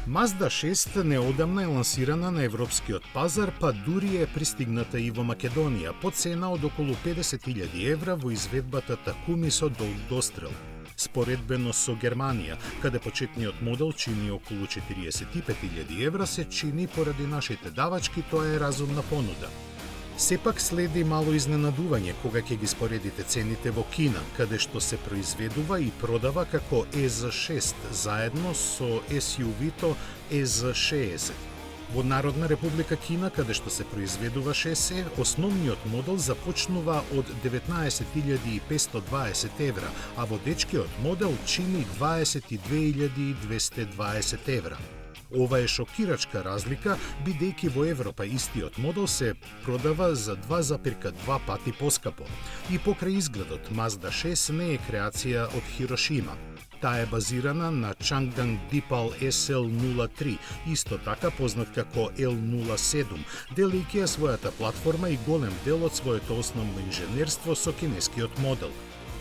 Mazda 6 неодамна е лансирана на европскиот пазар, па дури е пристигната и во Македонија по цена од околу 50.000 евра во изведбата Takumi со долг дострел. Споредбено со Германија, каде почетниот модел чини околу 45.000 евра, се чини поради нашите давачки, тоа е разумна понуда. Сепак следи мало изненадување кога ќе ги споредите цените во Кина, каде што се произведува и продава како EZ6 заедно со SUV-то EZ60. Во Народна република Кина, каде што се произведува 6, основниот модел започнува од 19.520 евра, а во дечкиот модел чини 22.220 евра. Ова е шокирачка разлика, бидејќи во Европа истиот модел се продава за 2,2 пати поскапо. И покрај изгледот, Mazda 6 не е креација од Хирошима. Таа е базирана на Changdang Dipal SL03, исто така познат како L07, делејќи ја својата платформа и голем дел од своето основно инженерство со кинескиот модел.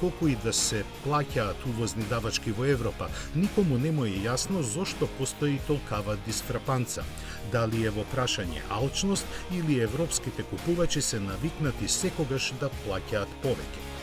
Колку и да се плаќаат увозни давачки во Европа, никому не му е јасно зошто постои толкава дисфрапанца. Дали е во прашање алчност или европските купувачи се навикнати секогаш да плаќаат повеќе.